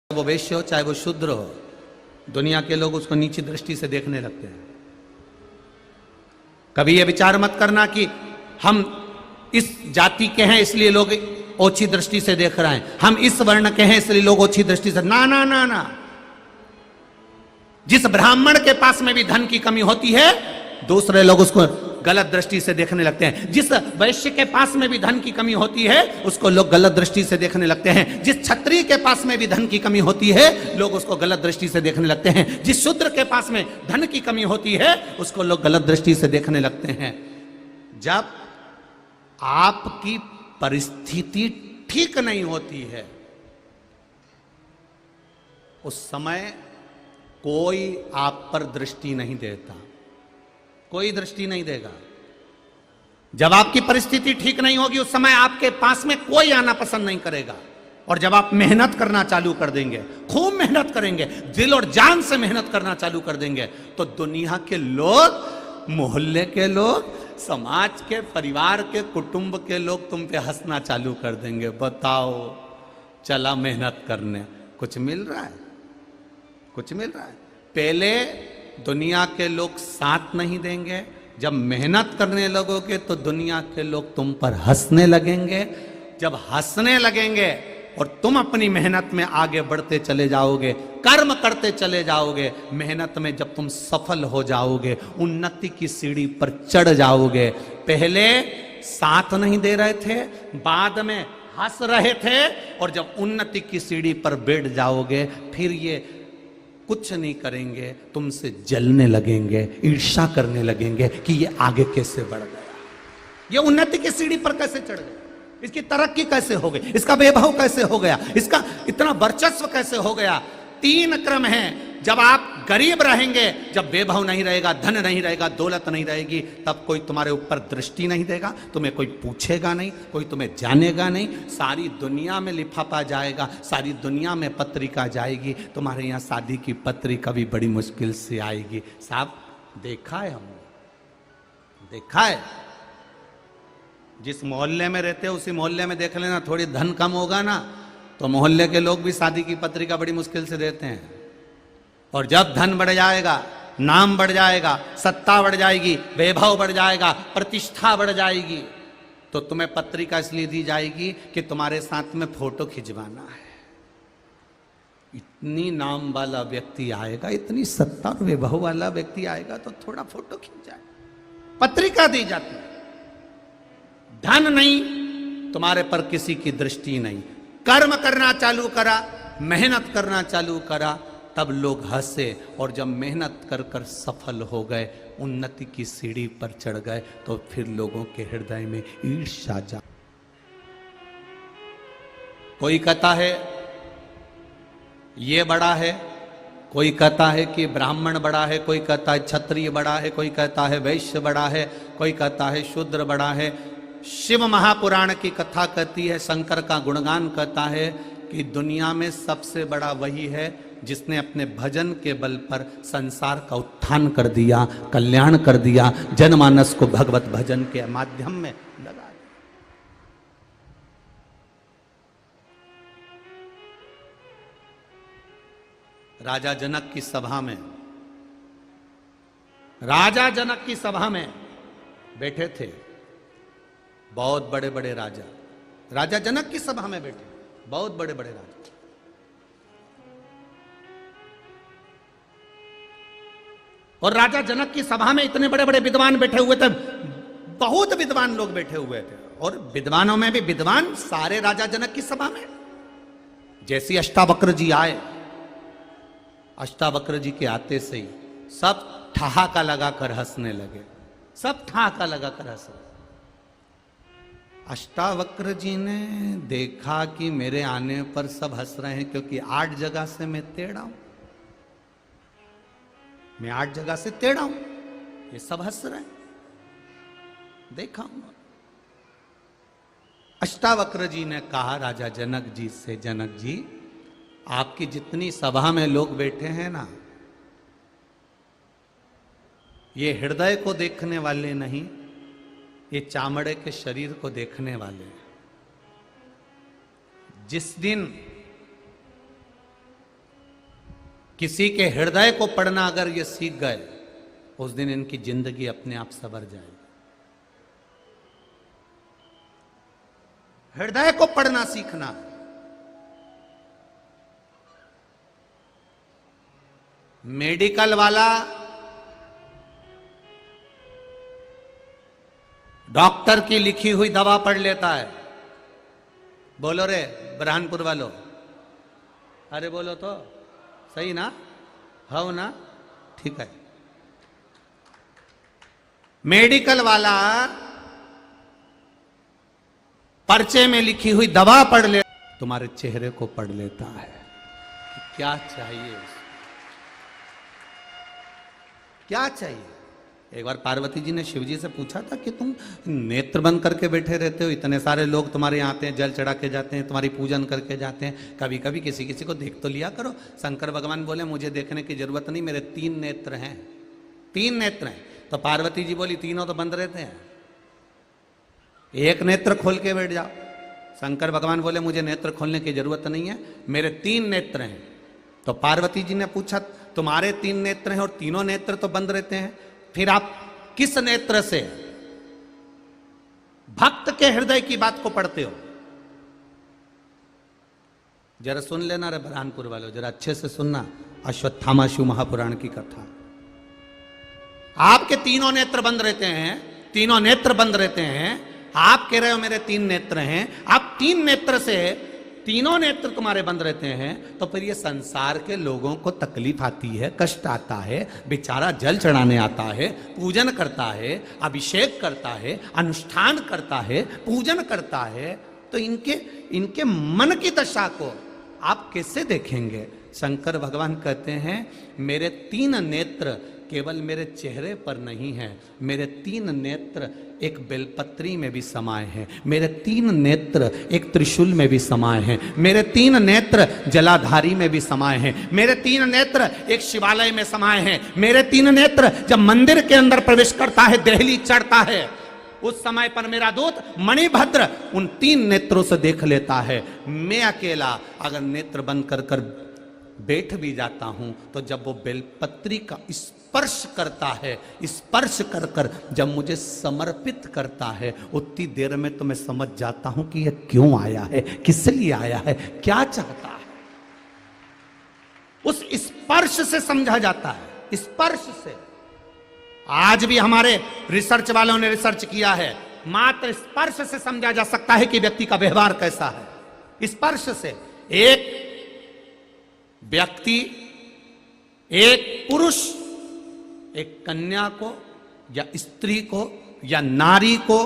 वो वैश्य हो चाहे वो शूद्र हो, दुनिया के लोग उसको नीची दृष्टि से देखने लगते हैं। कभी ये विचार मत करना कि हम इस जाति के हैं इसलिए लोग ओछी दृष्टि से देख रहे हैं, हम इस वर्ण के हैं इसलिए लोग ओछी दृष्टि से। ना ना ना ना, जिस ब्राह्मण के पास में भी धन की कमी होती है दूसरे लोग उसको गलत दृष्टि से देखने लगते हैं। जिस वैश्य के पास में भी धन की कमी होती है उसको लोग गलत दृष्टि से देखने लगते हैं। जिस क्षत्रिय के पास में भी धन की कमी होती है लोग उसको गलत दृष्टि से देखने लगते हैं। जिस शूद्र के पास में धन की कमी होती है उसको लोग गलत दृष्टि से देखने लगते हैं। जब आपकी परिस्थिति ठीक नहीं होती है उस समय कोई आप पर दृष्टि नहीं देता, कोई दृष्टि नहीं देगा। जब आपकी परिस्थिति ठीक नहीं होगी उस समय आपके पास में कोई आना पसंद नहीं करेगा। और जब आप मेहनत करना चालू कर देंगे, खूब मेहनत करेंगे, दिल और जान से मेहनत करना चालू कर देंगे, तो दुनिया के लोग, मोहल्ले के लोग, समाज के, परिवार के, कुटुंब के लोग तुम पे हंसना चालू कर देंगे। बताओ, चला मेहनत करने, कुछ मिल रहा है? कुछ मिल रहा है? पहले दुनिया के लोग साथ नहीं देंगे, जब मेहनत करने लगोगे तो दुनिया के लोग तुम पर हंसने लगेंगे। जब हंसने लगेंगे और तुम अपनी मेहनत में आगे बढ़ते चले जाओगे, कर्म करते चले जाओगे, मेहनत में जब तुम सफल हो जाओगे, उन्नति की सीढ़ी पर चढ़ जाओगे, पहले साथ नहीं दे रहे थे, बाद में हंस रहे थे, और जब उन्नति की सीढ़ी पर बैठ जाओगे फिर ये कुछ नहीं करेंगे, तुमसे जलने लगेंगे, ईर्ष्या करने लगेंगे कि ये आगे कैसे बढ़ गया, ये उन्नति की सीढ़ी पर कैसे चढ़ गया, इसकी तरक्की कैसे हो गई, इसका वैभव कैसे हो गया, इसका इतना वर्चस्व कैसे हो गया। 3 क्रम है। जब आप गरीब रहेंगे, जब वैभव नहीं रहेगा, धन नहीं रहेगा, दौलत नहीं रहेगी, तब कोई तुम्हारे ऊपर दृष्टि नहीं देगा, तुम्हें कोई पूछेगा नहीं, कोई तुम्हें जानेगा नहीं। सारी दुनिया में लिफाफा जाएगा, सारी दुनिया में पत्रिका जाएगी, तुम्हारे यहाँ शादी की पत्रिका भी बड़ी मुश्किल से आएगी। साहब देखा है, हमने देखा है। जिस मोहल्ले में रहते हो उसी मोहल्ले में देख लेना, थोड़ी धन कम होगा ना तो मोहल्ले के लोग भी शादी की पत्रिका बड़ी मुश्किल से देते हैं। और जब धन बढ़ जाएगा, नाम बढ़ जाएगा, सत्ता बढ़ जाएगी, वैभव बढ़ जाएगा, प्रतिष्ठा बढ़ जाएगी, तो तुम्हें पत्रिका इसलिए दी जाएगी कि तुम्हारे साथ में फोटो खिंचवाना है। इतनी नाम वाला व्यक्ति आएगा, इतनी सत्ता और वैभव वाला व्यक्ति आएगा तो थोड़ा फोटो खिंच जाए, पत्रिका दी जाती है। धन नहीं, तुम्हारे पर किसी की दृष्टि नहीं। कर्म करना चालू करा, मेहनत करना चालू करा, तब लोग हंसे, और जब मेहनत कर कर सफल हो गए, उन्नति की सीढ़ी पर चढ़ गए, तो फिर लोगों के हृदय में ईर्ष्या जा। कोई कहता है ये बड़ा है, कोई कहता है कि ब्राह्मण बड़ा है, कोई कहता है क्षत्रिय बड़ा है, कोई कहता है वैश्य बड़ा है, कोई कहता है शूद्र बड़ा है। शिव महापुराण की कथा कहती है, शंकर का गुणगान कहता है कि दुनिया में सबसे बड़ा वही है जिसने अपने भजन के बल पर संसार का उत्थान कर दिया, कल्याण कर दिया, जनमानस को भगवत भजन के माध्यम में लगा दिया। राजा जनक की सभा में, राजा जनक की सभा में बैठे थे बहुत बड़े बड़े राजा, राजा जनक की सभा में बैठे बहुत बड़े बड़े राजा। और राजा जनक की सभा में इतने बड़े बड़े विद्वान बैठे हुए थे, बहुत विद्वान लोग बैठे हुए थे, और विद्वानों में भी विद्वान सारे राजा जनक की सभा में। जैसे अष्टावक्र जी आए, अष्टावक्र जी के आते से ही सब ठहाका लगाकर हंसने लगे, सब ठहाका लगाकर हंस रहे। अष्टावक्र जी ने देखा कि मेरे आने पर सब हंस रहे हैं, क्योंकि 8 जगह से मैं टेढ़ा हूं, मैं 8 जगह से टेढ़ा हूं, ये सब हंस रहे हैं, देखा हूं। अष्टावक्र जी ने कहा राजा जनक जी से, जनक जी आपकी जितनी सभा में लोग बैठे हैं ना, ये हृदय को देखने वाले नहीं, ये चामड़े के शरीर को देखने वाले। जिस दिन किसी के हृदय को पढ़ना अगर ये सीख गए, उस दिन इनकी जिंदगी अपने आप संवर जाएगी। हृदय को पढ़ना सीखना। मेडिकल वाला डॉक्टर की लिखी हुई दवा पढ़ लेता है। बोलो रे बुरहानपुर वालों, अरे बोलो तो सही ना, हो ना, ठीक है। मेडिकल वाला पर्चे में लिखी हुई दवा पढ़ ले, तुम्हारे चेहरे को पढ़ लेता है कि क्या चाहिए उसे, क्या चाहिए। एक बार पार्वती जी ने शिव जी से पूछा था कि तुम नेत्र बंद करके बैठे रहते हो, इतने सारे लोग तुम्हारे यहाँ आते हैं, जल चढ़ा के जाते हैं, तुम्हारी पूजन करके जाते हैं, कभी कभी किसी किसी को देख तो लिया करो। शंकर भगवान बोले मुझे देखने की जरूरत नहीं, मेरे 3 नेत्र हैं, 3 नेत्र हैं। तो पार्वती जी बोली तीनों तो बंद रहते हैं, एक नेत्र खोल के बैठ जाओ। शंकर भगवान बोले मुझे नेत्र खोलने की जरूरत नहीं है, मेरे 3 नेत्र हैं। तो पार्वती जी ने पूछा तुम्हारे 3 नेत्र हैं और तीनों नेत्र तो बंद रहते हैं, फिर आप किस नेत्र से भक्त के हृदय की बात को पढ़ते हो? जरा सुन लेना रे बुरहानपुर वालों, जरा अच्छे से सुनना अश्वत्थामा शिव महापुराण की कथा। आपके तीनों नेत्र बंद रहते हैं, तीनों नेत्र बंद रहते हैं। आप कह रहे हो मेरे 3 नेत्र हैं, आप 3 नेत्र से तीनों नेत्र तुम्हारे बंद रहते हैं, तो फिर ये संसार के लोगों को तकलीफ आती है, कष्ट आता है, बेचारा जल चढ़ाने आता है, पूजन करता है, अभिषेक करता है, अनुष्ठान करता है, पूजन करता है, तो इनके मन की दशा को आप कैसे देखेंगे? शंकर भगवान कहते हैं मेरे 3 नेत्र केवल मेरे चेहरे पर नहीं है, मेरे 3 नेत्र एक बेलपत्री में भी समाये हैं, मेरे 3 नेत्र एक त्रिशूल में भी समाये हैं, मेरे 3 नेत्र जलाधारी में भी समाये हैं, मेरे 3 नेत्र एक शिवालय में समाये हैं, मेरे 3 नेत्र जब मंदिर के अंदर प्रवेश करता है, देहली चढ़ता है, उस समय पर मेरा दूत मणिभद्र उन 3 नेत्रों से देख लेता है। मैं अकेला अगर नेत्र बंद कर कर बैठ भी जाता हूं, तो जब वो बेलपत्री का स्पर्श करता है, स्पर्श कर कर जब मुझे समर्पित करता है, उतनी देर में तो मैं समझ जाता हूं कि यह क्यों आया है, किस लिए आया है, क्या चाहता है। उस स्पर्श से समझा जाता है, स्पर्श से। आज भी हमारे रिसर्च वालों ने रिसर्च किया है, मात्र स्पर्श से समझा जा सकता है कि व्यक्ति का व्यवहार कैसा है। स्पर्श से एक व्यक्ति, एक पुरुष एक कन्या को या स्त्री को या नारी को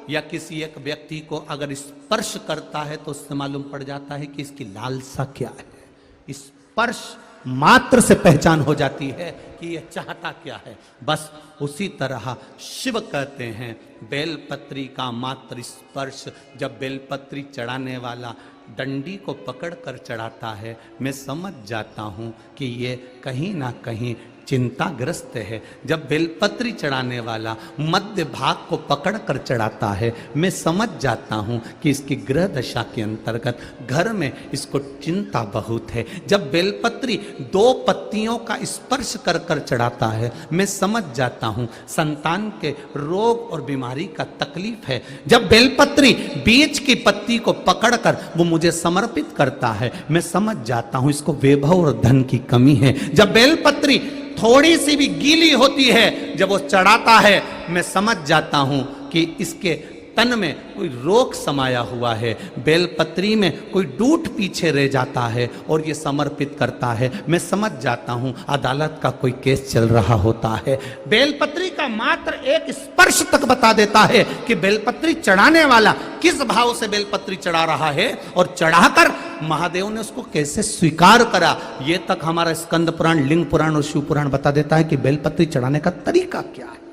या किसी एक व्यक्ति को अगर स्पर्श करता है तो उससे मालूम पड़ जाता है कि इसकी लालसा क्या है। स्पर्श मात्र से पहचान हो जाती है कि यह चाहता क्या है। बस उसी तरह शिव कहते हैं बेलपत्री का मात्र स्पर्श, जब बेलपत्री चढ़ाने वाला डंडी को पकड़कर चढ़ाता है, मैं समझ जाता हूं कि ये कहीं ना कहीं चिंताग्रस्त है। जब बेलपत्री चढ़ाने वाला मध्य भाग को पकड़कर चढ़ाता है, मैं समझ जाता हूं कि इसकी ग्रह दशा के अंतर्गत घर में इसको चिंता बहुत है। जब बेलपत्री 2 पत्तियों का स्पर्श कर कर चढ़ाता है, मैं समझ जाता हूं संतान के रोग और बीमारी का तकलीफ है। जब बेलपत्री बीच की पत्ती को पकड़कर वो मुझे समर्पित करता है, मैं समझ जाता हूं इसको वैभव और धन की कमी है। जब बेलपत्री थोड़ी सी भी गीली होती है, जब वो चढ़ाता है, मैं समझ जाता हूं कि इसके तन में कोई रोग समाया हुआ है। बेलपत्री में कोई डूट पीछे रह जाता है और ये समर्पित करता है, मैं समझ जाता हूं अदालत का कोई केस चल रहा होता है। बेलपत्री का मात्र एक स्पर्श तक बता देता है कि बेलपत्री चढ़ाने वाला किस भाव से बेलपत्री चढ़ा रहा है और चढ़ाकर महादेव ने उसको कैसे स्वीकार करा। ये तक हमारा स्कंद पुराण, लिंग पुराण और शिव पुराण बता देता है कि बेलपत्री चढ़ाने का तरीका क्या है।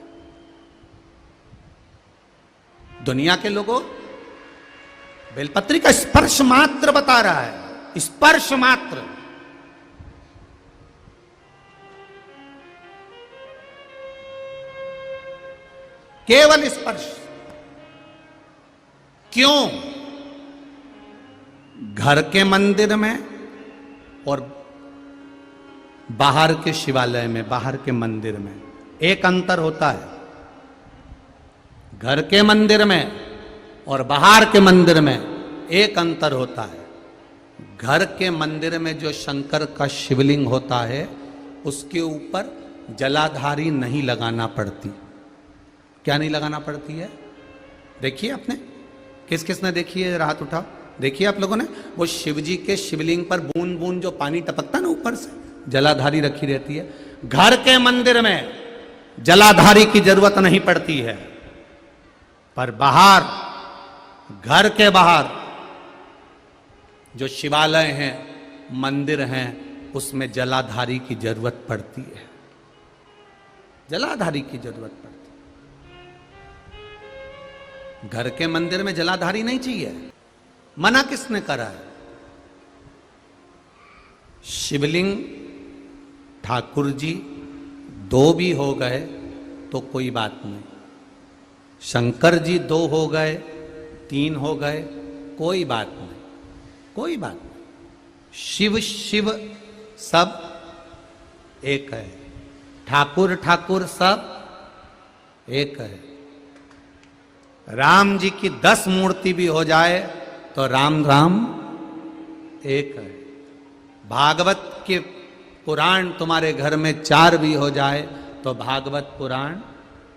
दुनिया के लोगों बेलपत्री का स्पर्श मात्र बता रहा है, स्पर्श मात्र। केवल स्पर्श। क्यों? घर के मंदिर में और बाहर के शिवालय में, बाहर के मंदिर में एक अंतर होता है। घर के मंदिर में और बाहर के मंदिर में एक अंतर होता है। घर के मंदिर में जो शंकर का शिवलिंग होता है उसके ऊपर जलाधारी नहीं लगाना पड़ती। क्या नहीं लगाना पड़ती है? देखिए आपने, किस किस ने देखी है? हाथ उठाओ, देखिए आप लोगों ने। वो शिव जी के शिवलिंग पर बूंद बूंद जो पानी टपकता ना ऊपर से, जलाधारी रखी रहती है। घर के मंदिर में जलाधारी की जरूरत नहीं पड़ती है, पर बाहर, घर के बाहर जो शिवालय हैं, मंदिर हैं, उसमें जलाधारी की जरूरत पड़ती है। जलाधारी की जरूरत पड़ती है। घर के मंदिर में जलाधारी नहीं चाहिए। मना किसने करा है? शिवलिंग ठाकुर जी 2 भी हो गए तो कोई बात नहीं, शंकर जी 2 हो गए, 3 हो गए, कोई बात नहीं, कोई बात नहीं। शिव शिव सब एक है, ठाकुर ठाकुर सब एक है। राम जी की 10 मूर्ति भी हो जाए तो राम राम एक है। भागवत के पुराण तुम्हारे घर में 4 भी हो जाए तो भागवत पुराण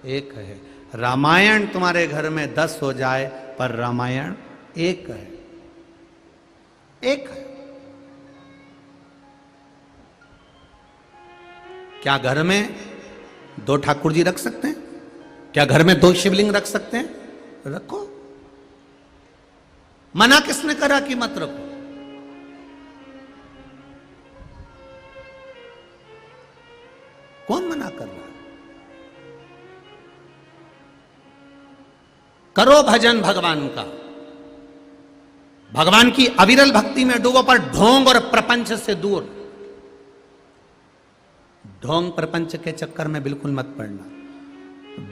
एक है। रामायण तुम्हारे घर में 10 हो जाए पर रामायण एक है, एक है। क्या घर में 2 ठाकुर जी रख सकते हैं? क्या घर में 2 शिवलिंग रख सकते हैं? रखो। मना किसने करा कि मत रखो? कौन मना कर रहा है? करो भजन भगवान का, भगवान की अविरल भक्ति में डूबो, पर ढोंग और प्रपंच से दूर। ढोंग प्रपंच के चक्कर में बिल्कुल मत पड़ना।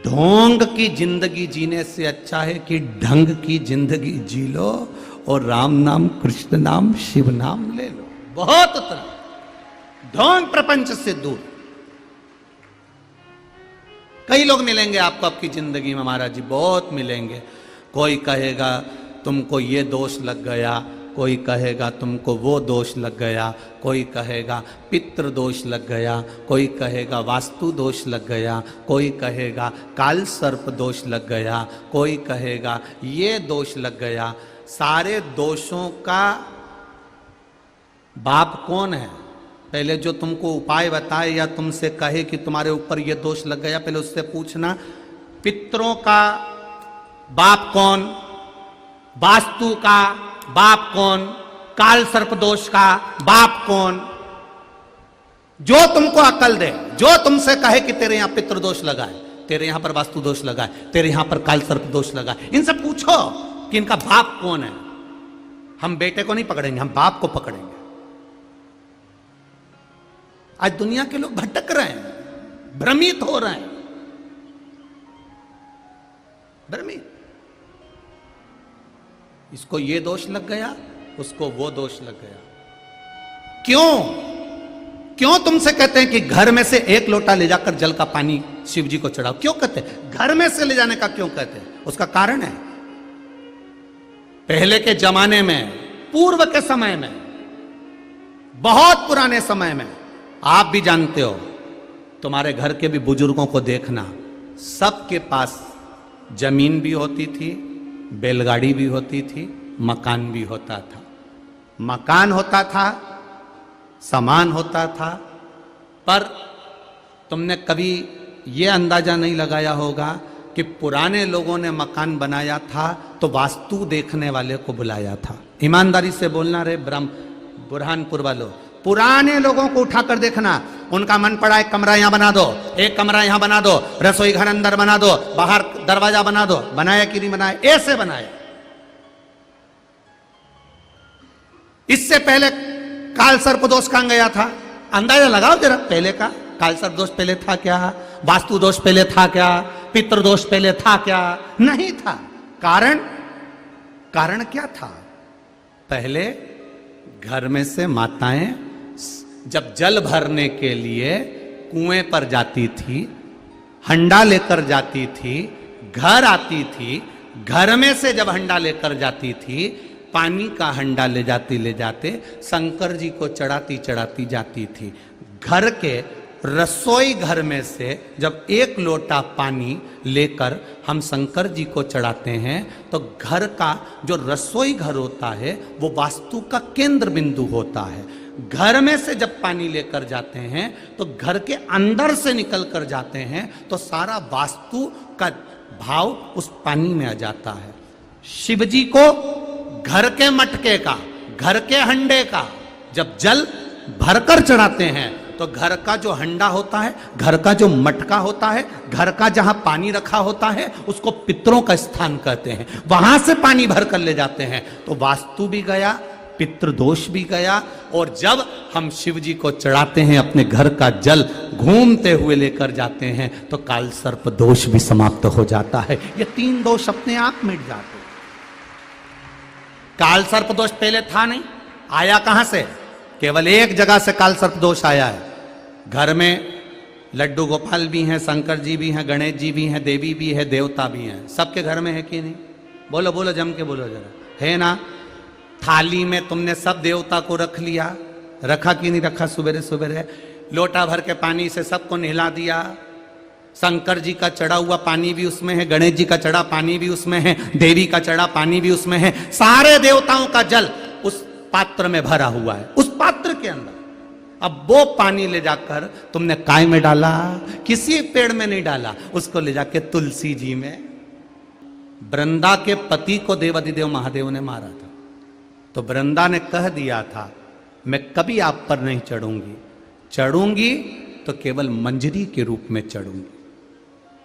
ढोंग की जिंदगी जीने से अच्छा है कि ढंग की जिंदगी जी लो और राम नाम, कृष्ण नाम, शिव नाम ले लो, बहुत उतना। ढोंग प्रपंच से दूर। कई लोग मिलेंगे आपको आपकी जिंदगी में महाराज जी, बहुत मिलेंगे। कोई कहेगा तुमको ये दोष लग गया, कोई कहेगा तुमको वो दोष लग गया, कोई कहेगा पितृ दोष लग गया, कोई कहेगा वास्तु दोष लग गया, कोई कहेगा काल सर्प दोष लग गया, कोई कहेगा ये दोष लग गया। सारे दोषों का बाप कौन है? पहले जो तुमको उपाय बताए या तुमसे कहे कि तुम्हारे ऊपर ये दोष लग गया, पहले उससे पूछना पितरों का बाप कौन, वास्तु का बाप कौन, काल सर्प दोष का बाप कौन। जो तुमको अकल दे, जो तुमसे कहे कि तेरे यहां पितृ दोष लगा है, तेरे यहां पर वास्तु दोष लगा है, तेरे यहां पर काल सर्प दोष लगा है, इनसे पूछो कि इनका बाप कौन है। हम बेटे को नहीं पकड़ेंगे, हम बाप को पकड़ेंगे। आज दुनिया के लोग भटक रहे हैं, भ्रमित हो रहे हैं, भ्रमित। इसको ये दोष लग गया, उसको वो दोष लग गया। क्यों? क्यों तुमसे कहते हैं कि घर में से 1 लोटा ले जाकर जल का पानी शिव जी को चढ़ाओ? क्यों कहते हैं? घर में से ले जाने का क्यों कहते हैं? उसका कारण है, पहले के जमाने में, पूर्व के समय में, बहुत पुराने समय में, आप भी जानते हो, तुम्हारे घर के भी बुजुर्गों को देखना, सबके पास जमीन भी होती थी, बैलगाड़ी भी होती थी, मकान भी होता था। मकान होता था, सामान होता था, पर तुमने कभी ये अंदाजा नहीं लगाया होगा कि पुराने लोगों ने मकान बनाया था तो वास्तु देखने वाले को बुलाया था। ईमानदारी से बोलना रे बुरहानपुर वालों, पुराने लोगों को उठाकर देखना, उनका मन पड़ा एक कमरा यहां बना दो, एक कमरा यहां बना दो, रसोई घर अंदर बना दो, बाहर दरवाजा बना दो, बनाया कि नहीं बनाया? ऐसे बनाया। इससे पहले काल सर्प दोष कहां गया था? अंदाजा लगाओ जरा, पहले का काल सर्प दोष पहले था क्या? वास्तु दोष पहले था क्या? पितृ दोष पहले था क्या? नहीं था। कारण क्या था? पहले घर में से माताएं जब जल भरने के लिए कुएं पर जाती थी, हंडा लेकर जाती थी, घर आती थी, घर में से जब हंडा लेकर जाती थी, पानी का हंडा ले जाते शंकर जी को चढ़ाती जाती थी। घर के रसोई घर में से जब एक लोटा पानी लेकर हम शंकर जी को चढ़ाते हैं तो घर का जो रसोई घर होता है वो वास्तु का केंद्र बिंदु होता है। घर में से जब पानी लेकर जाते हैं तो घर के अंदर से निकल कर जाते हैं तो सारा वास्तु का भाव उस पानी में आ जाता है। शिव जी को घर के मटके का, घर के हंडे का जब जल भरकर चढ़ाते हैं तो घर का जो हंडा होता है, घर का जो मटका होता है, घर का जहां पानी रखा होता है उसको पितरों का स्थान कहते हैं। वहां से पानी भरकर ले जाते हैं तो वास्तु भी गया, पितृदोष भी गया। और जब हम शिव जी को चढ़ाते हैं, अपने घर का जल घूमते हुए लेकर जाते हैं तो काल सर्प दोष भी समाप्त हो जाता है। ये 3 दोष अपने आप मिट जाते हैं। काल सर्प दोष पहले था नहीं, आया कहां से? केवल एक जगह से काल सर्प दोष आया है। घर में लड्डू गोपाल भी हैं, शंकर जी भी हैं, गणेश जी भी हैं, देवी भी है, देवता भी हैं। सबके घर में है कि नहीं? बोलो बोलो, जम के बोलो जरा, है ना? थाली में तुमने सब देवता को रख लिया, रखा कि नहीं रखा? सुबेरे सुबेरे लोटा भर के पानी से सबको नहला दिया। शंकर जी का चढ़ा हुआ पानी भी उसमें है, गणेश जी का चढ़ा पानी भी उसमें है, देवी का चढ़ा पानी भी उसमें है। सारे देवताओं का जल उस पात्र में भरा हुआ है, उस पात्र के अंदर। अब वो पानी ले जाकर तुमने काय में डाला? किसी पेड़ में नहीं डाला, उसको ले जाके तुलसी जी में। वृंदा के पति को देवाधिदेव महादेव ने मारा था तो वृंदा ने कह दिया था मैं कभी आप पर नहीं चढ़ूंगी, चढ़ूंगी तो केवल मंजरी के रूप में चढ़ूंगी,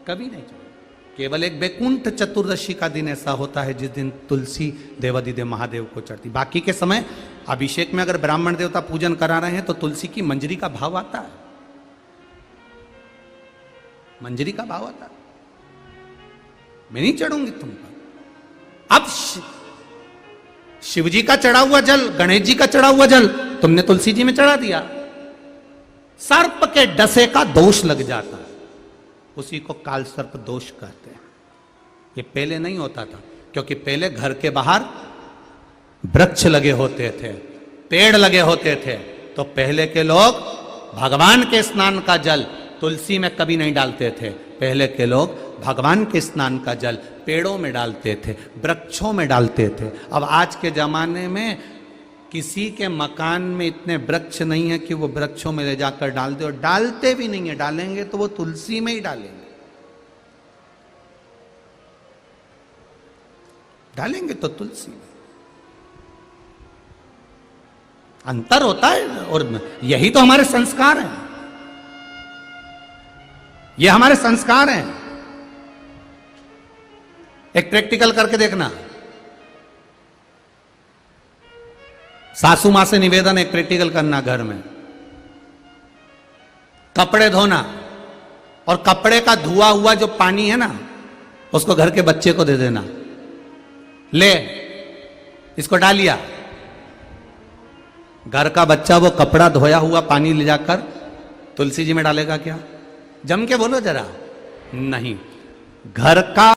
कभी नहीं चढ़ूंगी। केवल एक बैकुंठ चतुर्दशी का दिन ऐसा होता है जिस दिन तुलसी देवाधिदेव महादेव को चढ़ती। बाकी के समय अभिषेक में अगर ब्राह्मण देवता पूजन करा रहे हैं तो तुलसी की मंजरी का भाव आता है, मंजरी का भाव आता है। मैं नहीं चढ़ूंगी तुम पर। अब शिव जी का चढ़ा हुआ जल, गणेश जी का चढ़ा हुआ जल तुमने तुलसी जी में चढ़ा दिया, सर्प के डसे का दोष लग जाता है, उसी को काल सर्प दोष कहते हैं। ये पहले नहीं होता था, क्योंकि पहले घर के बाहर वृक्ष लगे होते थे, पेड़ लगे होते थे, तो पहले के लोग भगवान के स्नान का जल तुलसी में कभी नहीं डालते थे। पहले के लोग भगवान के स्नान का जल पेड़ों में डालते थे, वृक्षों में डालते थे। अब आज के जमाने में किसी के मकान में इतने वृक्ष नहीं है कि वो वृक्षों में ले जाकर डाल दे, और डालते भी नहीं है। डालेंगे तो वो तुलसी में ही डालेंगे, डालेंगे तो तुलसी में। अंतर होता है, और यही तो हमारे संस्कार हैं, ये हमारे संस्कार हैं। एक प्रैक्टिकल करके देखना। सासू मां से निवेदन, एक प्रैक्टिकल करना घर में। कपड़े धोना, और कपड़े का धुआ हुआ जो पानी है ना, उसको घर के बच्चे को दे देना। ले, इसको डालिया। घर का बच्चा वो कपड़ा धोया हुआ पानी ले जाकर तुलसी जी में डालेगा क्या? जम के बोलो जरा। नहीं, घर का